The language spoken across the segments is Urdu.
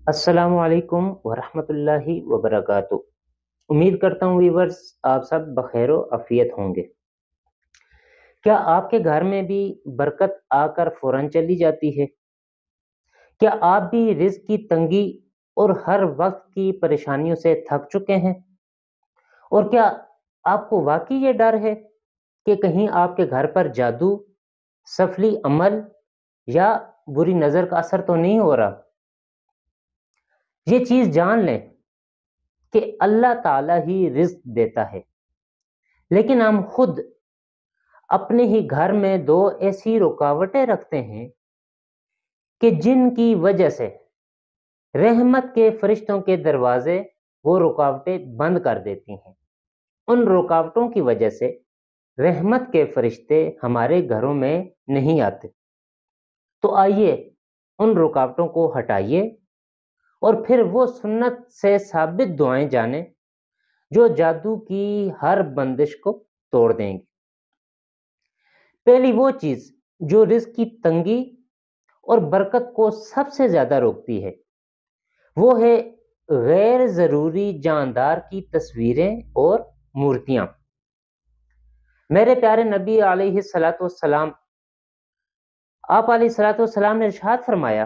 السلام علیکم ورحمۃ اللہ وبرکاتہ۔ امید کرتا ہوں ویورز آپ سب بخیر و عافیت ہوں گے۔ کیا آپ کے گھر میں بھی برکت آ کر فوراً چلی جاتی ہے؟ کیا آپ بھی رزق کی تنگی اور ہر وقت کی پریشانیوں سے تھک چکے ہیں؟ اور کیا آپ کو واقعی یہ ڈر ہے کہ کہیں آپ کے گھر پر جادو، سفلی عمل یا بری نظر کا اثر تو نہیں ہو رہا؟ یہ چیز جان لیں کہ اللہ تعالیٰ ہی رزق دیتا ہے، لیکن ہم خود اپنے ہی گھر میں دو ایسی رکاوٹیں رکھتے ہیں کہ جن کی وجہ سے رحمت کے فرشتوں کے دروازے وہ رکاوٹیں بند کر دیتی ہیں۔ ان رکاوٹوں کی وجہ سے رحمت کے فرشتے ہمارے گھروں میں نہیں آتے۔ تو آئیے ان رکاوٹوں کو ہٹائیے اور پھر وہ سنت سے ثابت دعائیں جانیں جو جادو کی ہر بندش کو توڑ دیں گی۔ پہلی وہ چیز جو رزق کی تنگی اور برکت کو سب سے زیادہ روکتی ہے وہ ہے غیر ضروری جاندار کی تصویریں اور مورتیاں۔ میرے پیارے نبی علیہ الصلوۃ والسلام، آپ علیہ الصلوۃ والسلام نے ارشاد فرمایا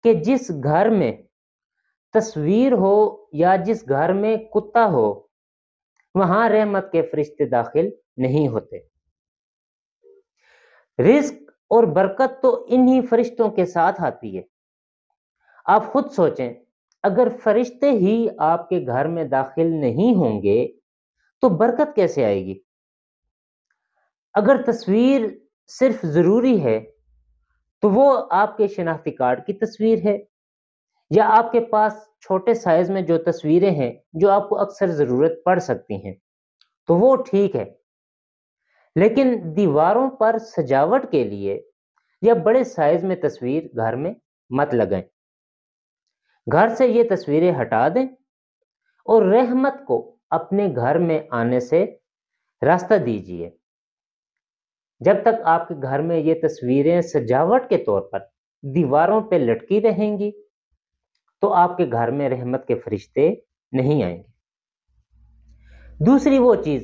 کہ جس گھر میں تصویر ہو یا جس گھر میں کتا ہو وہاں رحمت کے فرشتے داخل نہیں ہوتے۔ رزق اور برکت تو انہی فرشتوں کے ساتھ آتی ہے۔ آپ خود سوچیں، اگر فرشتے ہی آپ کے گھر میں داخل نہیں ہوں گے تو برکت کیسے آئے گی؟ اگر تصویر صرف ضروری ہے تو وہ آپ کے شناختی کارڈ کی تصویر ہے، یا آپ کے پاس چھوٹے سائز میں جو تصویریں ہیں جو آپ کو اکثر ضرورت پڑ سکتی ہیں تو وہ ٹھیک ہے، لیکن دیواروں پر سجاوٹ کے لیے یا بڑے سائز میں تصویر گھر میں مت لگائیں۔ گھر سے یہ تصویریں ہٹا دیں اور رحمت کو اپنے گھر میں آنے سے راستہ دیجیے۔ جب تک آپ کے گھر میں یہ تصویریں سجاوٹ کے طور پر دیواروں پہ لٹکی رہیں گی تو آپ کے گھر میں رحمت کے فرشتے نہیں آئیں گے۔ دوسری وہ چیز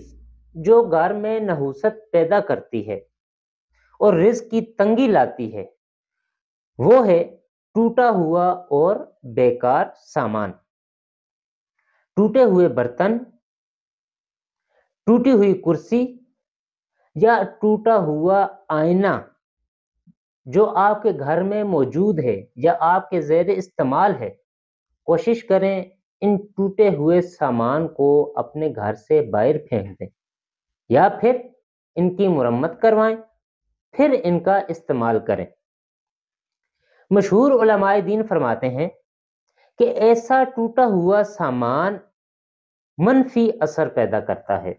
جو گھر میں نحوست پیدا کرتی ہے اور رزق کی تنگی لاتی ہے وہ ہے ٹوٹا ہوا اور بیکار سامان۔ ٹوٹے ہوئے برتن، ٹوٹی ہوئی کرسی یا ٹوٹا ہوا آئینہ جو آپ کے گھر میں موجود ہے یا آپ کے زیر استعمال ہے، کوشش کریں ان ٹوٹے ہوئے سامان کو اپنے گھر سے باہر پھینک دیں یا پھر ان کی مرمت کروائیں، پھر ان کا استعمال کریں۔ مشہور علماء دین فرماتے ہیں کہ ایسا ٹوٹا ہوا سامان منفی اثر پیدا کرتا ہے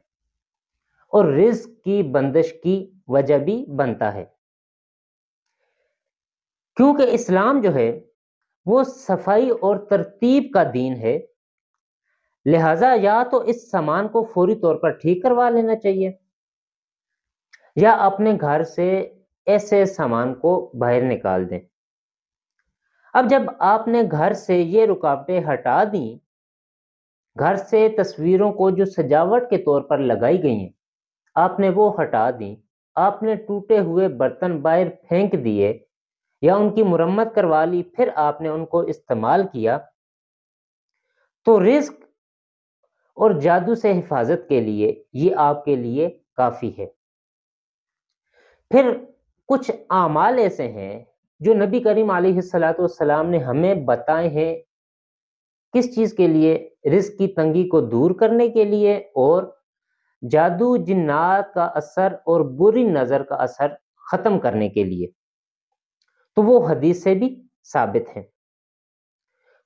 اور رزق کی بندش کی وجہ بھی بنتا ہے، کیونکہ اسلام جو ہے وہ صفائی اور ترتیب کا دین ہے، لہذا یا تو اس سامان کو فوری طور پر ٹھیک کروا لینا چاہیے یا اپنے گھر سے ایسے سامان کو باہر نکال دیں۔ اب جب آپ نے گھر سے یہ رکاوٹیں ہٹا دیں، گھر سے تصویروں کو جو سجاوٹ کے طور پر لگائی گئی ہیں آپ نے وہ ہٹا دیں، آپ نے ٹوٹے ہوئے برتن باہر پھینک دیے یا ان کی مرمت کروا لی، پھر آپ نے ان کو استعمال کیا، تو رزق اور جادو سے حفاظت کے لیے یہ آپ کے لیے کافی ہے۔ پھر کچھ اعمال ایسے ہیں جو نبی کریم علیہ الصلوۃ والسلام نے ہمیں بتائے ہیں، کس چیز کے لیے؟ رزق کی تنگی کو دور کرنے کے لیے اور جادو جنات کا اثر اور بری نظر کا اثر ختم کرنے کے لیے، تو وہ حدیث سے بھی ثابت ہیں۔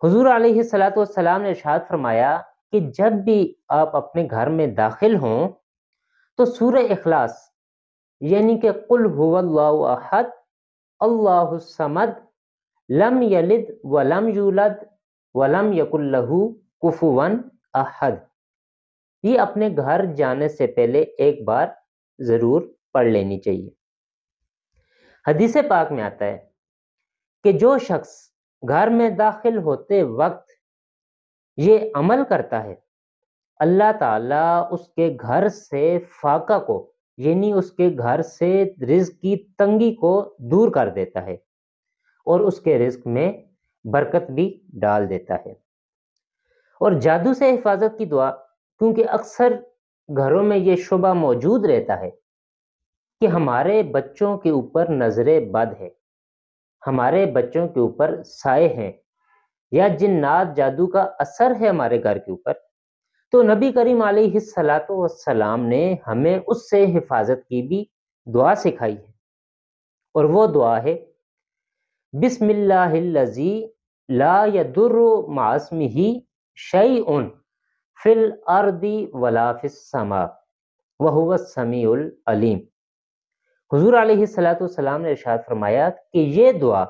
حضور علیہ الصلوۃ والسلام نے ارشاد فرمایا کہ جب بھی آپ اپنے گھر میں داخل ہوں تو سورہ اخلاص یعنی کہ قل هو اللہ احد اللہ الصمد لم یلد ولم یولد ولم یکن لہ کفوا احد، یہ اپنے گھر جانے سے پہلے ایک بار ضرور پڑھ لینی چاہیے۔ حدیث پاک میں آتا ہے کہ جو شخص گھر میں داخل ہوتے وقت یہ عمل کرتا ہے، اللہ تعالیٰ اس کے گھر سے فاقہ کو، یعنی اس کے گھر سے رزق کی تنگی کو دور کر دیتا ہے اور اس کے رزق میں برکت بھی ڈال دیتا ہے۔ اور جادو سے حفاظت کی دعا، کیونکہ اکثر گھروں میں یہ شبہ موجود رہتا ہے کہ ہمارے بچوں کے اوپر نظر بد ہے، ہمارے بچوں کے اوپر سائے ہیں، یا جنات جادو کا اثر ہے ہمارے گھر کے اوپر، تو نبی کریم علیہ الصلاۃ والسلام نے ہمیں اس سے حفاظت کی بھی دعا سکھائی ہے، اور وہ دعا ہے بسم اللہ الذی لا یضر مع اسمہ شیء فی الارض ولا فی السماء وہو السمیع العلیم۔ حضور علیہ الصلاۃ والسلام نے ارشاد فرمایا کہ یہ دعا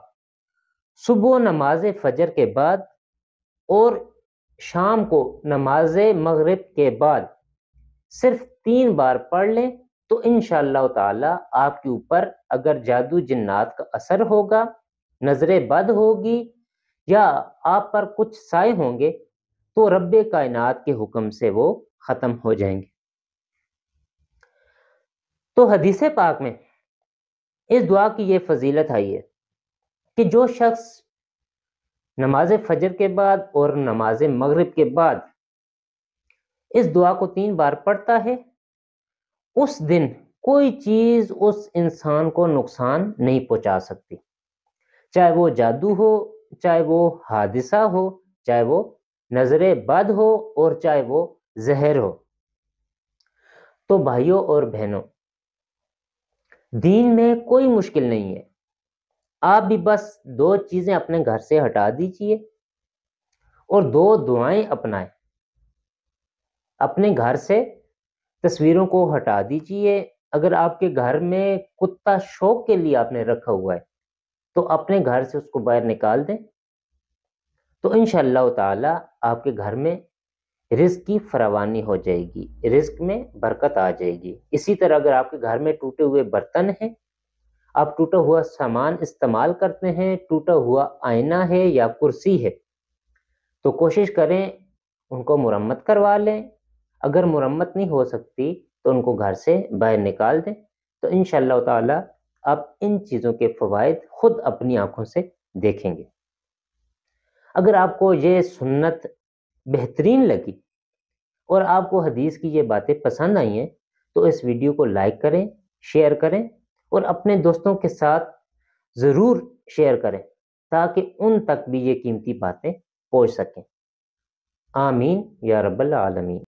صبح نماز فجر کے بعد اور شام کو نماز مغرب کے بعد صرف 3 بار پڑھ لیں تو انشاءاللہ تعالی آپ کے اوپر اگر جادو جنات کا اثر ہوگا، نظر بد ہوگی، یا آپ پر کچھ سائے ہوں گے تو رب کائنات کے حکم سے وہ ختم ہو جائیں گے۔ تو حدیث پاک میں اس دعا کی یہ فضیلت آئی ہے کہ جو شخص نماز فجر کے بعد اور نماز مغرب کے بعد اس دعا کو 3 بار پڑھتا ہے، اس دن کوئی چیز اس انسان کو نقصان نہیں پہنچا سکتی، چاہے وہ جادو ہو، چاہے وہ حادثہ ہو، چاہے وہ نظر بد ہو، اور چاہے وہ زہر ہو۔ تو بھائیوں اور بہنوں، دین میں کوئی مشکل نہیں ہے، آپ بھی بس 2 چیزیں اپنے گھر سے ہٹا دیجئے اور 2 دعائیں اپنائیں۔ اپنے گھر سے تصویروں کو ہٹا دیجئے، اگر آپ کے گھر میں کتا شوق کے لیے آپ نے رکھا ہوا ہے تو اپنے گھر سے اس کو باہر نکال دیں، تو انشاءاللہ تعالی آپ کے گھر میں رزق کی فراوانی ہو جائے گی، رزق میں برکت آ جائے گی۔ اسی طرح اگر آپ کے گھر میں ٹوٹے ہوئے برتن ہیں، آپ ٹوٹا ہوا سامان استعمال کرتے ہیں، ٹوٹا ہوا آئینہ ہے یا کرسی ہے، تو کوشش کریں ان کو مرمت کروا لیں۔ اگر مرمت نہیں ہو سکتی تو ان کو گھر سے باہر نکال دیں، تو انشاءاللہ تعالی آپ ان چیزوں کے فوائد خود اپنی آنکھوں سے دیکھیں گے۔ اگر آپ کو یہ سنت بہترین لگی اور آپ کو حدیث کی یہ باتیں پسند آئی ہیں تو اس ویڈیو کو لائک کریں، شیئر کریں اور اپنے دوستوں کے ساتھ ضرور شیئر کریں تاکہ ان تک بھی یہ قیمتی باتیں پہنچ سکیں۔ آمین یا رب العالمین۔